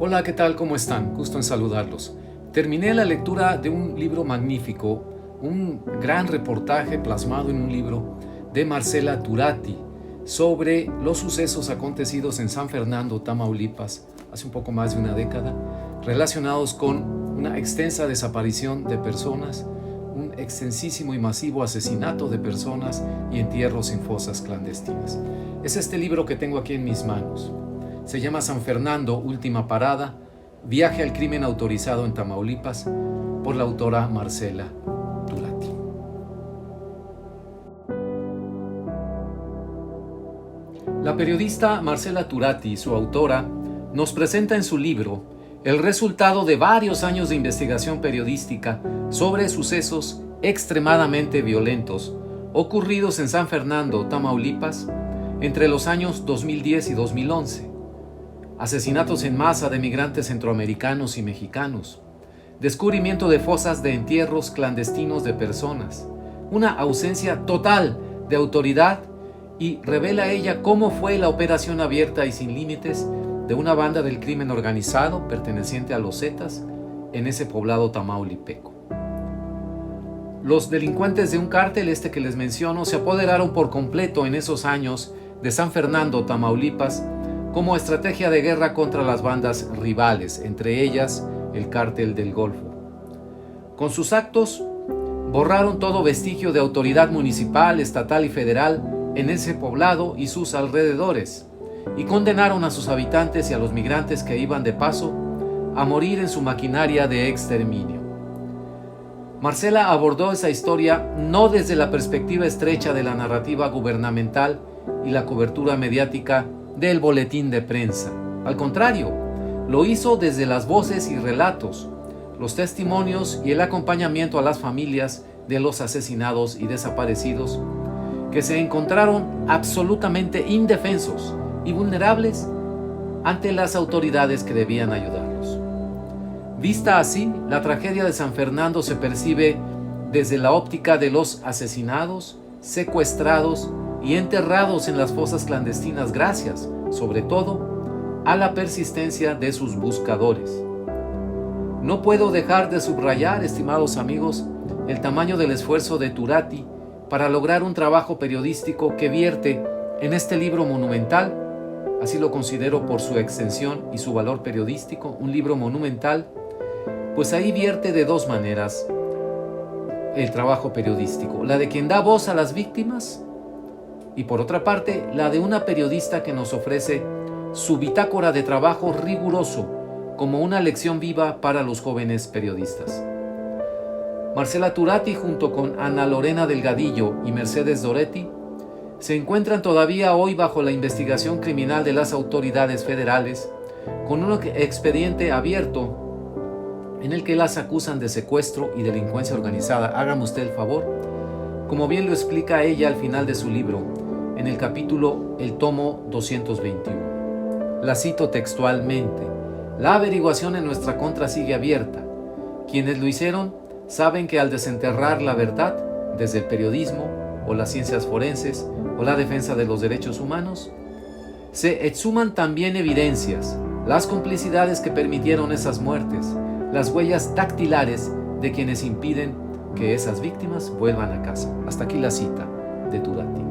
Hola, ¿qué tal? ¿Cómo están? Gusto en saludarlos. Terminé la lectura de un libro magnífico, un gran reportaje plasmado en un libro de Marcela Turati sobre los sucesos acontecidos en San Fernando, Tamaulipas, hace un poco más de una década, relacionados con una extensa desaparición de personas, un extensísimo y masivo asesinato de personas y entierros en fosas clandestinas. Es este libro que tengo aquí en mis manos. Se llama San Fernando, última parada, viaje al crimen autorizado en Tamaulipas, por la autora Marcela Turati. La periodista Marcela Turati, su autora, nos presenta en su libro el resultado de varios años de investigación periodística sobre sucesos extremadamente violentos ocurridos en San Fernando, Tamaulipas, entre los años 2010 y 2011. Asesinatos en masa de migrantes centroamericanos y mexicanos, descubrimiento de fosas de entierros clandestinos de personas, una ausencia total de autoridad, y revela ella cómo fue la operación abierta y sin límites de una banda del crimen organizado perteneciente a los Zetas en ese poblado tamaulipeco. Los delincuentes de un cártel, que les menciono, se apoderaron por completo en esos años de San Fernando, Tamaulipas, como estrategia de guerra contra las bandas rivales, entre ellas el Cártel del Golfo. Con sus actos, borraron todo vestigio de autoridad municipal, estatal y federal en ese poblado y sus alrededores, y condenaron a sus habitantes y a los migrantes que iban de paso a morir en su maquinaria de exterminio. Marcela abordó esa historia no desde la perspectiva estrecha de la narrativa gubernamental y la cobertura mediática del boletín de prensa. Al contrario, lo hizo desde las voces y relatos, los testimonios y el acompañamiento a las familias de los asesinados y desaparecidos, que se encontraron absolutamente indefensos y vulnerables ante las autoridades que debían ayudarlos. Vista así, la tragedia de San Fernando se percibe desde la óptica de los asesinados, secuestrados y enterrados en las fosas clandestinas gracias, sobre todo, a la persistencia de sus buscadores. No puedo dejar de subrayar, estimados amigos, el tamaño del esfuerzo de Turati para lograr un trabajo periodístico que vierte en este libro monumental, así lo considero por su extensión y su valor periodístico, un libro monumental, pues ahí vierte de dos maneras el trabajo periodístico: la de quien da voz a las víctimas, y por otra parte, la de una periodista que nos ofrece su bitácora de trabajo riguroso como una lección viva para los jóvenes periodistas. Marcela Turati, junto con Ana Lorena Delgadillo y Mercedes Doretti, se encuentran todavía hoy bajo la investigación criminal de las autoridades federales, con un expediente abierto en el que las acusan de secuestro y delincuencia organizada. Hágame usted el favor, como bien lo explica ella al final de su libro, en el capítulo El Tomo 221. La cito textualmente: la averiguación en nuestra contra sigue abierta. Quienes lo hicieron saben que al desenterrar la verdad, desde el periodismo o las ciencias forenses o la defensa de los derechos humanos, se exhuman también evidencias, las complicidades que permitieron esas muertes, las huellas dactilares de quienes impiden que esas víctimas vuelvan a casa. Hasta aquí la cita de Turati.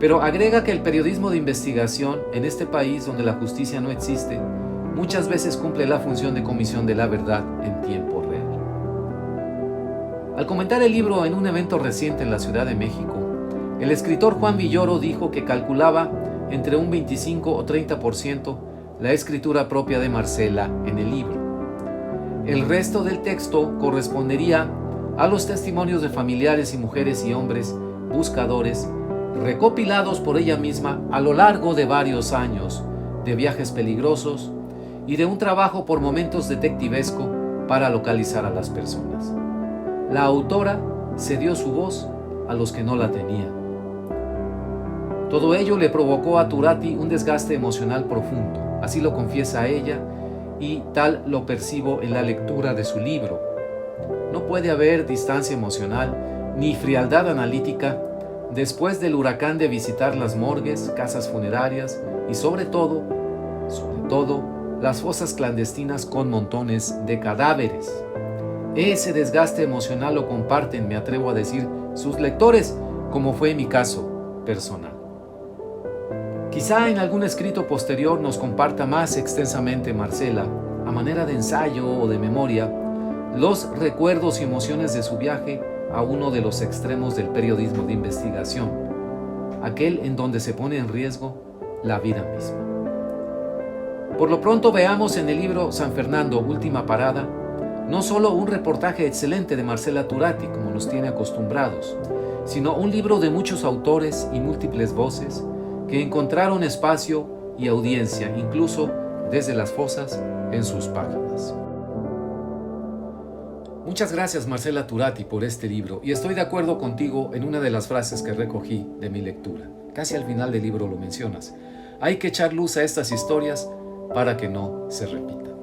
Pero agrega que el periodismo de investigación en este país donde la justicia no existe, muchas veces cumple la función de comisión de la verdad en tiempo real. Al comentar el libro en un evento reciente en la Ciudad de México, el escritor Juan Villoro dijo que calculaba entre un 25 o 30% la escritura propia de Marcela en el libro. El resto del texto correspondería a los testimonios de familiares y mujeres y hombres buscadores recopilados por ella misma a lo largo de varios años de viajes peligrosos y de un trabajo por momentos detectivesco para localizar a las personas. La autora cedió su voz a los que no la tenían. Todo ello le provocó a Turati un desgaste emocional profundo, así lo confiesa ella, y tal lo percibo en la lectura de su libro. No puede haber distancia emocional ni frialdad analítica después del huracán de visitar las morgues, casas funerarias y sobre todo, las fosas clandestinas con montones de cadáveres. Ese desgaste emocional lo comparten, me atrevo a decir, sus lectores, como fue mi caso personal. Quizá en algún escrito posterior nos comparta más extensamente Marcela, a manera de ensayo o de memoria, los recuerdos y emociones de su viaje a uno de los extremos del periodismo de investigación, aquel en donde se pone en riesgo la vida misma. Por lo pronto veamos en el libro San Fernando, Última Parada, no solo un reportaje excelente de Marcela Turati, como nos tiene acostumbrados, sino un libro de muchos autores y múltiples voces que encontraron espacio y audiencia, incluso desde las fosas, en sus páginas. Muchas gracias, Marcela Turati, por este libro, y estoy de acuerdo contigo en una de las frases que recogí de mi lectura. Casi al final del libro lo mencionas. Hay que echar luz a estas historias para que no se repitan.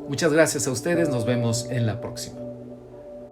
Muchas gracias a ustedes, nos vemos en la próxima.